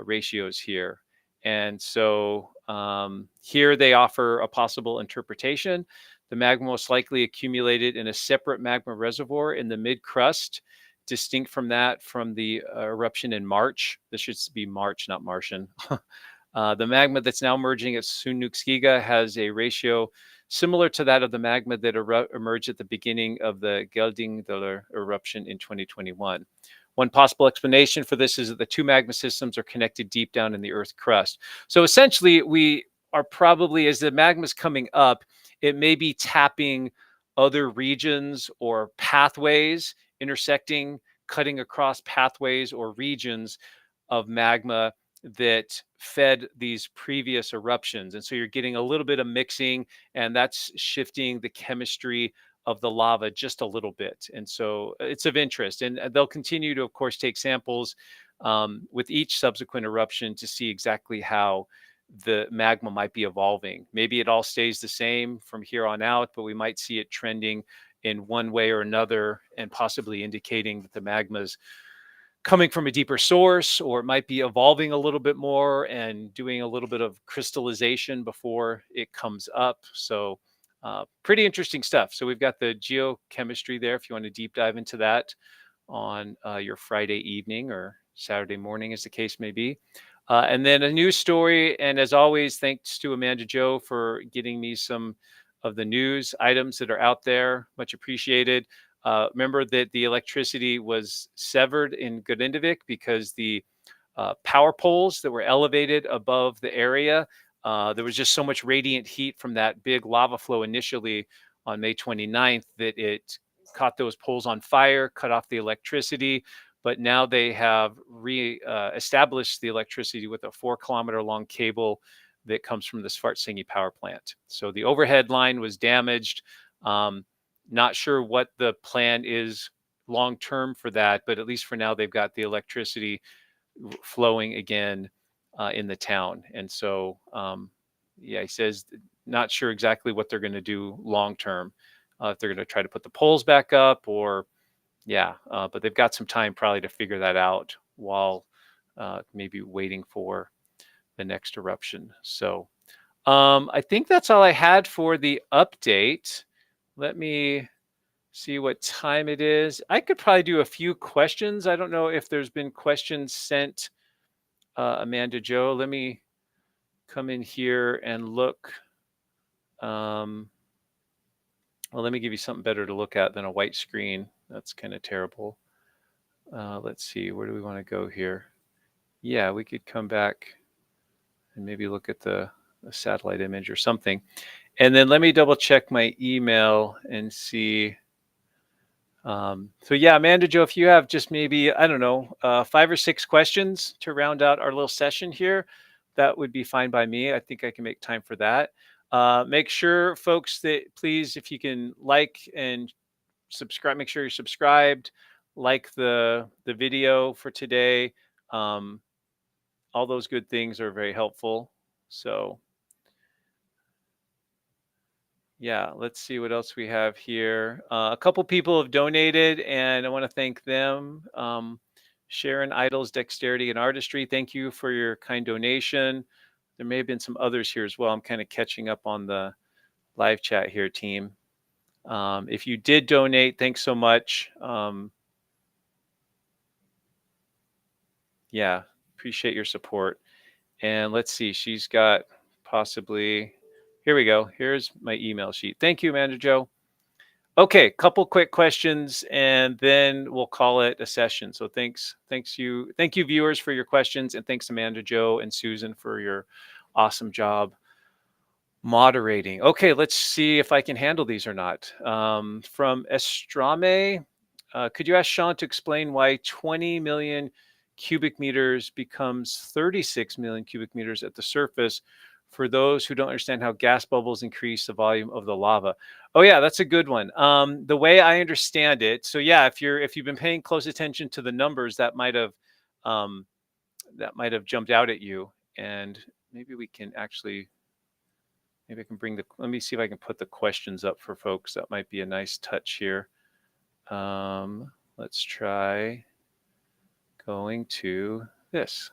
ratios here. And so here they offer a possible interpretation. The magma most likely accumulated in a separate magma reservoir in the mid-crust, distinct from that from the eruption in March. This should be March, not Martian. The magma that's now emerging at Sunukskiga has a ratio similar to that of the magma that emerged at the beginning of the Geldingdaler eruption in 2021. One possible explanation for this is that the two magma systems are connected deep down in the Earth crust. So essentially, we are probably, as the magma is coming up, it may be tapping other regions or pathways, intersecting, cutting across pathways or regions of magma that fed these previous eruptions. And so you're getting a little bit of mixing, and that's shifting the chemistry of the lava just a little bit. And so it's of interest. And they'll continue to, of course, take samples with each subsequent eruption to see exactly how the magma might be evolving. Maybe it all stays the same from here on out, but we might see it trending in one way or another and possibly indicating that the magma's coming from a deeper source, or it might be evolving a little bit more and doing a little bit of crystallization before it comes up. So pretty interesting stuff. So we've got the geochemistry there if you want to deep dive into that on your Friday evening or Saturday morning, as the case may be. And then a news story. And as always, thanks to Amanda Joe for getting me some of the news items that are out there. Much appreciated. Remember that the electricity was severed in Grindavik because the power poles that were elevated above the area, there was just so much radiant heat from that big lava flow initially on May 29th that it caught those poles on fire, cut off the electricity. But now they have established the electricity with a 4-kilometer long cable that comes from the Svartsengi power plant. So the overhead line was damaged. Not sure what the plan is long term for that, but at least for now, they've got the electricity flowing again in the town. And so, yeah, he says not sure exactly what they're going to do long term, if they're going to try to put the poles back up or, yeah, but they've got some time probably to figure that out while maybe waiting for the next eruption. So I think that's all I had for the update. Let me see what time it is. I could probably do a few questions. I don't know if there's been questions sent, Amanda Joe. Let me come in here and look. Well, let me give you something better to look at than a white screen. That's kind of terrible. Let's see, where do we want to go here? Yeah, we could come back and maybe look at the satellite image or something. And then let me double check my email and see. So yeah, Amanda Joe, if you have just maybe, I don't know, 5 or 6 questions to round out our little session here, that would be fine by me. I think I can make time for that. Make sure, folks, that please, if you can like and subscribe, make sure you're subscribed, like the video for today. All those good things are very helpful. So yeah, let's see what else we have here. A couple people have donated, and I want to thank them. Sharon Idles, Dexterity and Artistry, thank you for your kind donation. There may have been some others here as well. I'm kind of catching up on the live chat here, team. If you did donate, thanks so much. Yeah, appreciate your support. And let's see, she's got possibly, here we go. Here's my email sheet. Thank you, Amanda Joe. Okay, couple quick questions, and then we'll call it a session. So thank you, viewers, for your questions, and thanks Amanda Joe and Susan for your awesome job moderating. Okay, let's see if I can handle these or not. From Estrame, could you ask Shawn to explain why 20 million cubic meters becomes 36 million cubic meters at the surface for those who don't understand how gas bubbles increase the volume of the lava. Oh yeah, that's a good one. The way I understand it, so yeah, if you've been paying close attention to the numbers, um, that might have jumped out at you. And maybe we can actually, maybe I can bring the, let me see if I can put the questions up for folks. That might be a nice touch here. Let's try going to this.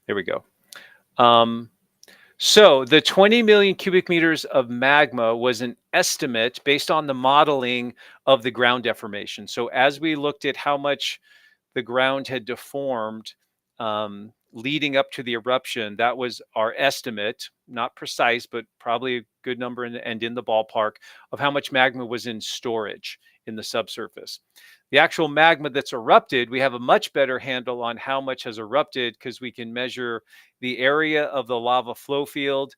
There we go. So the 20 million cubic meters of magma was an estimate based on the modeling of the ground deformation. So as we looked at how much the ground had deformed leading up to the eruption, that was our estimate, not precise, but probably a good number and in the ballpark of how much magma was in storage in the subsurface. The actual magma that's erupted, we have a much better handle on how much has erupted because we can measure the area of the lava flow field.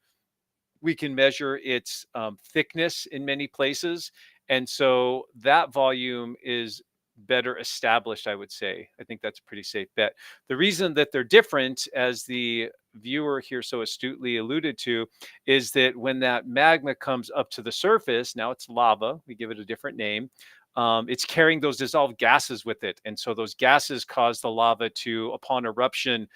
We can measure its thickness in many places. And so that volume is better established, I would say. I think that's a pretty safe bet. The reason that they're different, as the viewer here so astutely alluded to, is that when that magma comes up to the surface, now it's lava, we give it a different name, it's carrying those dissolved gases with it. And so those gases cause the lava to, upon eruption,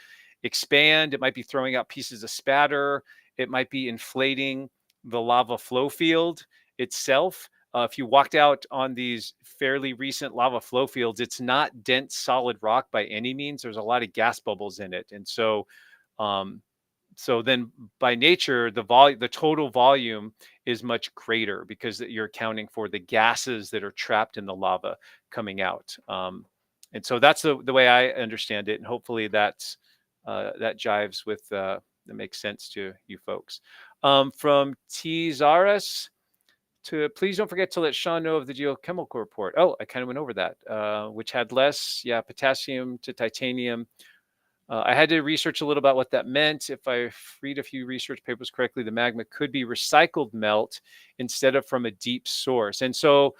expand. It might be throwing out pieces of spatter. It might be inflating the lava flow field itself. If you walked out on these fairly recent lava flow fields, it's not dense solid rock by any means. There's a lot of gas bubbles in it. And so so then by nature, the total volume is much greater because you're accounting for the gases that are trapped in the lava coming out. And so that's the way I understand it. And hopefully that jives with, that makes sense to you folks. From T. Zaras to, please don't forget to let Shawn know of the geochemical report. Oh, I kind of went over that, which had less, potassium to titanium. I had to research a little about what that meant. If I read a few research papers correctly, the magma could be recycled melt instead of from a deep source. And so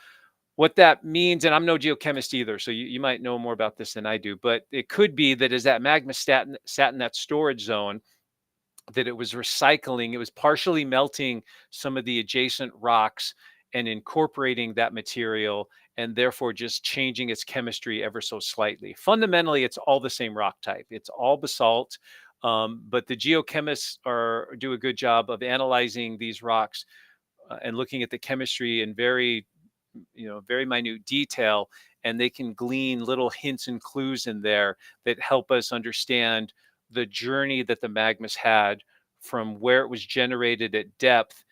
what that means, and I'm no geochemist either, so you might know more about this than I do, but it could be that as that magma sat in that storage zone, that it was recycling, it was partially melting some of the adjacent rocks and incorporating that material, and therefore just changing its chemistry ever so slightly. Fundamentally, it's all the same rock type. It's all basalt, but the geochemists do a good job of analyzing these rocks and looking at the chemistry in very minute detail, and they can glean little hints and clues in there that help us understand the journey that the magma's had from where it was generated at depth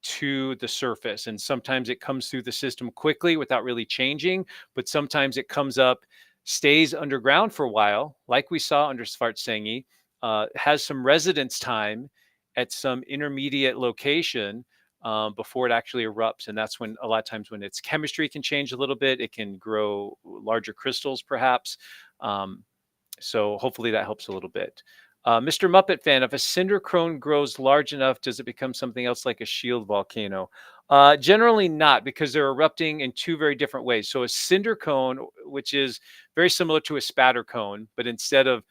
to the surface. And sometimes it comes through the system quickly without really changing, but sometimes it comes up, stays underground for a while, like we saw under Svartsengi, has some residence time at some intermediate location before it actually erupts. And that's when a lot of times when its chemistry can change a little bit, it can grow larger crystals perhaps. So hopefully that helps a little bit. Mr. Muppet fan, if a cinder cone grows large enough, does it become something else like a shield volcano? Generally not, because they're erupting in two very different ways. So a cinder cone, which is very similar to a spatter cone, but instead of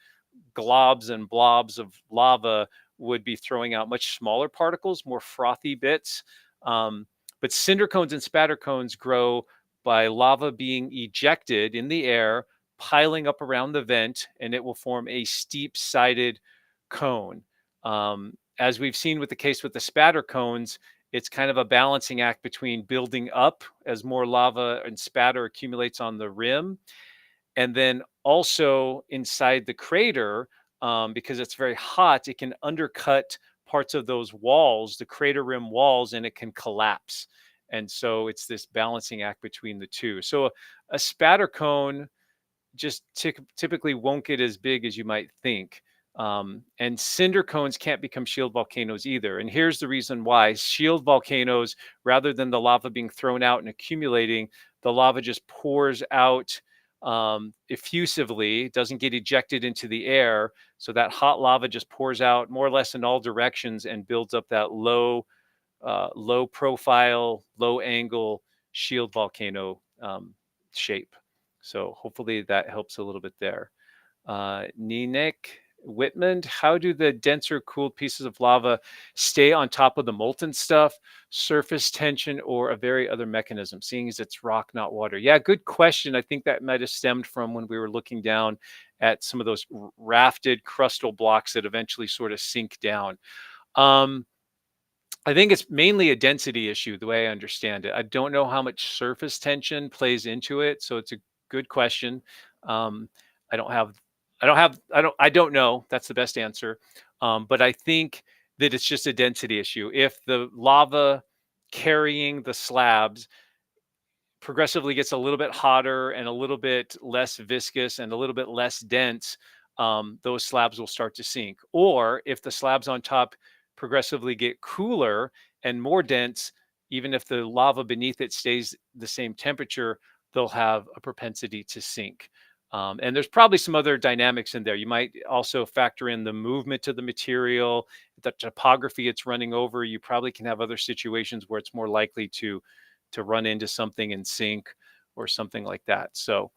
globs and blobs of lava, would be throwing out much smaller particles, more frothy bits. But cinder cones and spatter cones grow by lava being ejected in the air, piling up around the vent, and it will form a steep-sided cone. As we've seen with the case with the spatter cones, it's kind of a balancing act between building up as more lava and spatter accumulates on the rim, and then also inside the crater, because it's very hot, it can undercut parts of those walls, the crater rim walls, and it can collapse. And so it's this balancing act between the two. So a spatter cone just typically won't get as big as you might think. And cinder cones can't become shield volcanoes either. And here's the reason why. Shield volcanoes, rather than the lava being thrown out and accumulating, the lava just pours out effusively, doesn't get ejected into the air. So that hot lava just pours out more or less in all directions and builds up that low profile, low angle shield volcano shape. So hopefully that helps a little bit there. Ninek Whitman, how do the denser cooled pieces of lava stay on top of the molten stuff? Surface tension or a very other mechanism, seeing as it's rock, not water? Yeah, good question. I think that might have stemmed from when we were looking down at some of those rafted crustal blocks that eventually sort of sink down. Um, I think it's mainly a density issue, the way I understand it. I don't know how much surface tension plays into it, so it's a good question. Um, I don't have, I don't know. That's the best answer. But I think that it's just a density issue. If the lava carrying the slabs progressively gets a little bit hotter and a little bit less viscous and a little bit less dense, those slabs will start to sink. Or if the slabs on top progressively get cooler and more dense, even if the lava beneath it stays the same temperature, they'll have a propensity to sink. And there's probably some other dynamics in there. You might also factor in the movement of the material, the topography it's running over. You probably can have other situations where it's more likely to run into something and sink or something like that. So,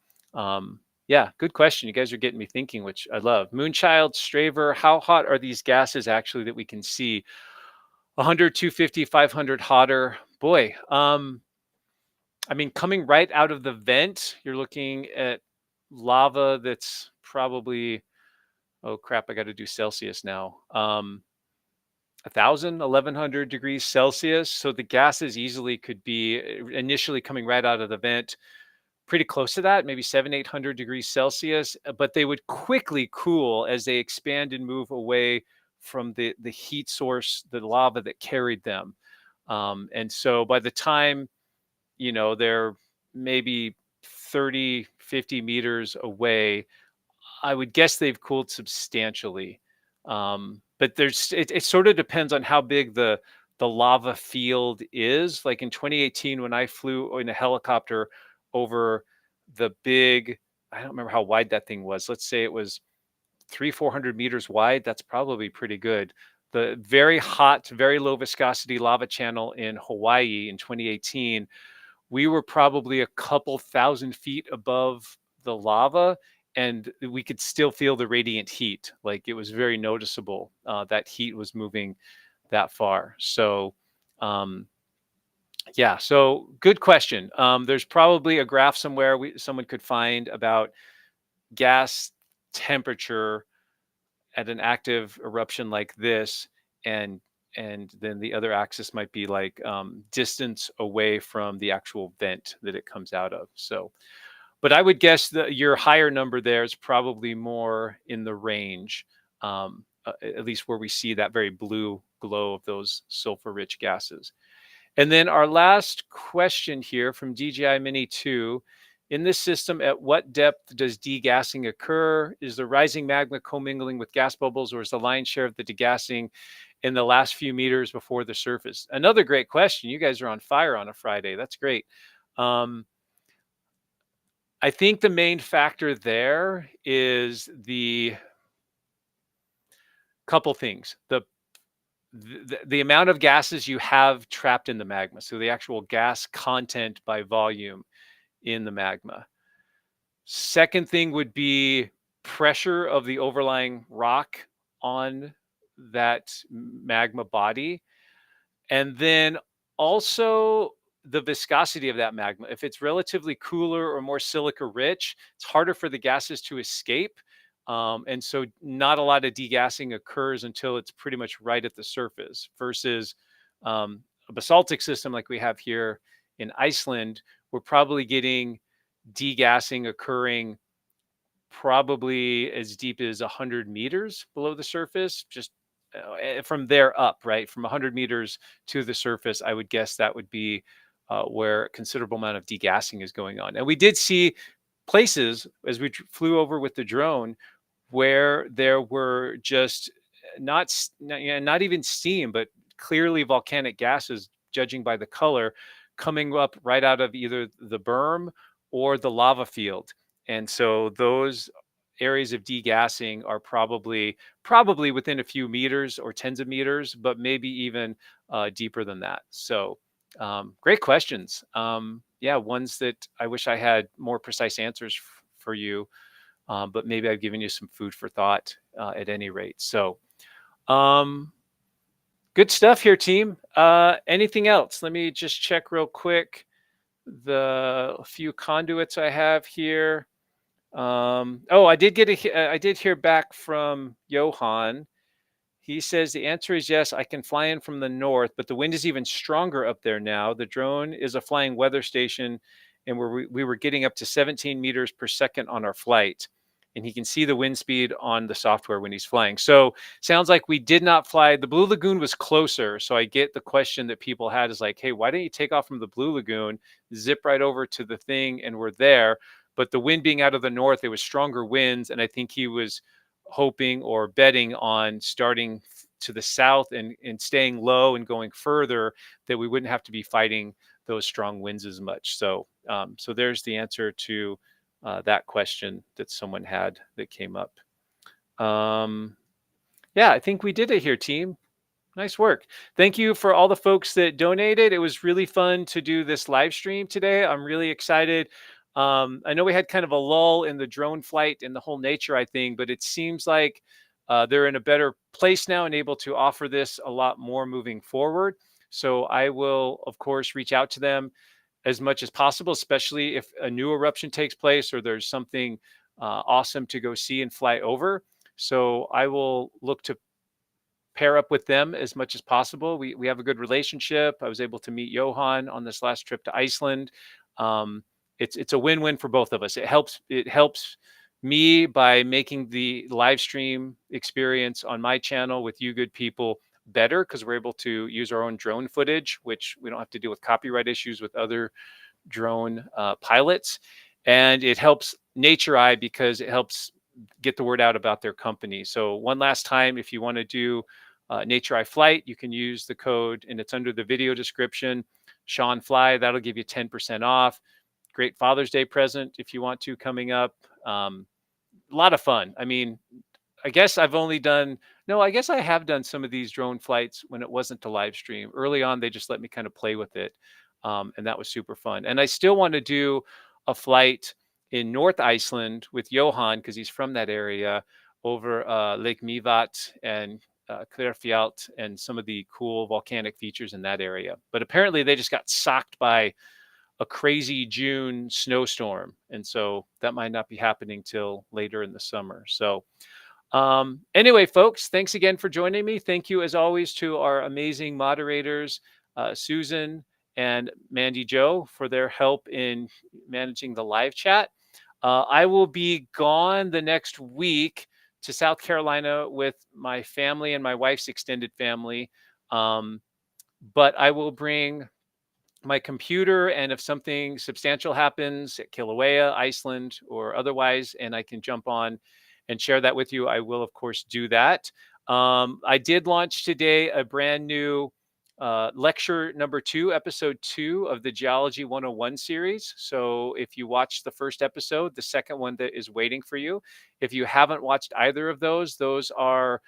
yeah, good question. You guys are getting me thinking, which I love. Moonchild, Straver, how hot are these gases actually that we can see? 100, 250, 500 hotter. Boy, I mean, coming right out of the vent, you're looking at lava that's probably, oh crap, I got to do Celsius now. 1,000, 1,100 degrees Celsius. So the gases easily could be initially coming right out of the vent, pretty close to that, maybe 800 degrees Celsius, but they would quickly cool as they expand and move away from the heat source, the lava that carried them. And so by the time, they're maybe 30, 50 meters away, I would guess they've cooled substantially. But it sort of depends on how big the lava field is. Like in 2018, when I flew in a helicopter over the big, I don't remember how wide that thing was. Let's say it was 400 meters wide. That's probably pretty good. The very hot, very low viscosity lava channel in Hawaii in 2018, we were probably a couple thousand feet above the lava, and we could still feel the radiant heat. Like it was very noticeable. That heat was moving that far. So, um, yeah. So good question. There's probably a graph somewhere someone could find about gas temperature at an active eruption like this, and then the other axis might be like distance away from the actual vent that it comes out of. So, but I would guess that your higher number there is probably more in the range, at least where we see that very blue glow of those sulfur-rich gases. And then our last question here from DJI Mini 2. In this system, at what depth does degassing occur? Is the rising magma commingling with gas bubbles, or is the lion's share of the degassing in the last few meters before the surface? Another great question. You guys are on fire on a Friday. That's great. I think the main factor there is the couple things. The amount of gases you have trapped in the magma, so the actual gas content by volume in the magma. Second thing would be pressure of the overlying rock on that magma body. And then also the viscosity of that magma. If it's relatively cooler or more silica rich, it's harder for the gases to escape. And so not a lot of degassing occurs until it's pretty much right at the surface versus a basaltic system like we have here in Iceland. We're probably getting degassing occurring probably as deep as 100 meters below the surface, just from there up, right? From 100 meters to the surface, I would guess that would be where a considerable amount of degassing is going on. And we did see places as we flew over with the drone where there were just not even steam, but clearly volcanic gases, judging by the color, coming up right out of either the berm or the lava field. And so those areas of degassing are probably within a few meters or tens of meters, but maybe even deeper than that. So great questions. yeah, ones that I wish I had more precise answers for you. But maybe I've given you some food for thought at any rate. So um, good stuff here, team. Anything else? Let me just check real quick the few conduits I have here. Oh, I did hear back from Johan. He says the answer is yes, I can fly in from the north, but the wind is even stronger up there now. The drone is a flying weather station, and we were getting up to 17 meters per second on our flight. And he can see the wind speed on the software when he's flying. So sounds like we did not fly. The Blue Lagoon was closer. So I get the question that people had is like, hey, why didn't you take off from the Blue Lagoon, zip right over to the thing, and we're there? But the wind being out of the north, it was stronger winds. And I think he was hoping or betting on starting to the south and staying low and going further, that we wouldn't have to be fighting those strong winds as much. So so there's the answer to that question that someone had that came up. Yeah, I think we did it here, team. Nice work. Thank you for all the folks that donated. It was really fun to do this live stream today. I'm really excited. I know we had kind of a lull in the drone flight and the whole NatureEye thing, but it seems like they're in a better place now and able to offer this a lot more moving forward. So I will, of course, reach out to them as much as possible, especially if a new eruption takes place or there's something awesome to go see and fly over. So I will look to pair up with them as much as possible. We have a good relationship. I was able to meet Johan on this last trip to Iceland. It's a win-win for both of us. It helps me by making the live stream experience on my channel with you good people better, because we're able to use our own drone footage, which we don't have to deal with copyright issues with other drone pilots. And it helps NatureEye because it helps get the word out about their company. So one last time, if you want to do NatureEye flight, you can use the code, and it's under the video description, Shawn Fly. That'll give you 10% off. Great Father's Day present if you want to, coming up. A lot of fun. I mean, I guess I've only done, no, I guess I have done some of these drone flights when it wasn't a live stream. Early on, they just let me kind of play with it. And that was super fun. And I still want to do a flight in North Iceland with Johan, because he's from that area, over Lake Mývatn and Clairfjall and some of the cool volcanic features in that area. But apparently they just got socked by a crazy June snowstorm. And so that might not be happening till later in the summer. So anyway, folks, thanks again for joining me. Thank you, as always, to our amazing moderators, Susan and Mandy Joe, for their help in managing the live chat. I will be gone the next week to South Carolina with my family and my wife's extended family. But I will bring my computer, and if something substantial happens at Kilauea, Iceland, or otherwise, and I can jump on and share that with you, I will, of course, do that. I did launch today a brand new lecture number 2, episode 2 of the Geology 101 series. So if you watched the first episode, the second one that is waiting for you. If you haven't watched either of those are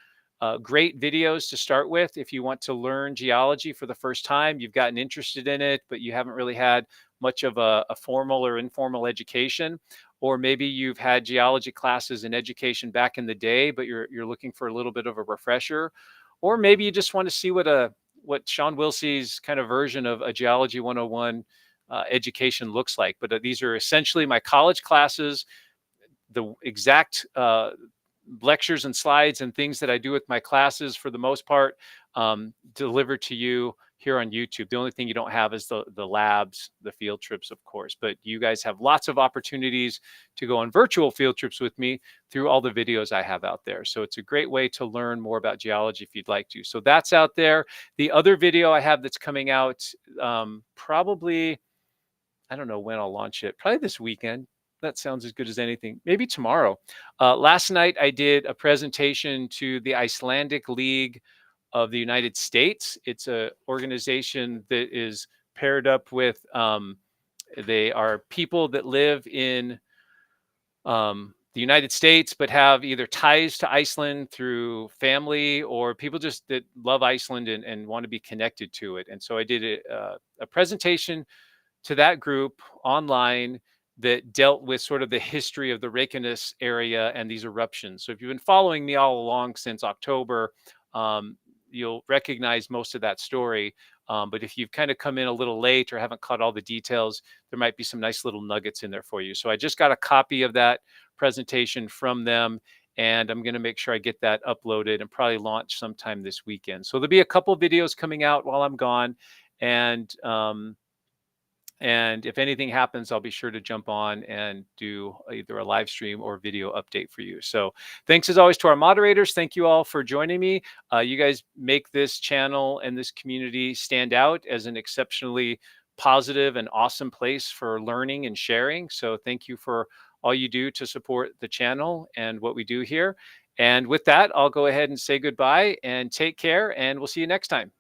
great videos to start with. If you want to learn geology for the first time, you've gotten interested in it, but you haven't really had much of a formal or informal education, or maybe you've had geology classes and education back in the day, but you're looking for a little bit of a refresher, or maybe you just want to see what Shawn Willsey's kind of version of a Geology 101 education looks like. But these are essentially my college classes, the exact lectures and slides and things that I do with my classes, for the most part, delivered to you here on YouTube. The only thing you don't have is the labs, the field trips, of course. But you guys have lots of opportunities to go on virtual field trips with me through all the videos I have out there. So it's a great way to learn more about geology if you'd like to. So that's out there. The other video I have that's coming out probably, I don't know when I'll launch it, probably this weekend. That sounds as good as anything. Maybe tomorrow. Last night, I did a presentation to the Icelandic League of the United States. It's an organization that is paired up with, they are people that live in the United States, but have either ties to Iceland through family, or people just that love Iceland and want to be connected to it. And so I did a presentation to that group online that dealt with sort of the history of the Reykjanes area and these eruptions. So if you've been following me all along since October, um, you'll recognize most of that story. But if you've kind of come in a little late or haven't caught all the details, there might be some nice little nuggets in there for you. So I just got a copy of that presentation from them, and I'm going to make sure I get that uploaded and probably launch sometime this weekend. So there'll be a couple videos coming out while I'm gone, and if anything happens, I'll be sure to jump on and do either a live stream or video update for you. So thanks as always to our moderators. Thank you all for joining me. You guys make this channel and this community stand out as an exceptionally positive and awesome place for learning and sharing. So thank you for all you do to support the channel and what we do here. And with that, I'll go ahead and say goodbye and take care, and we'll see you next time.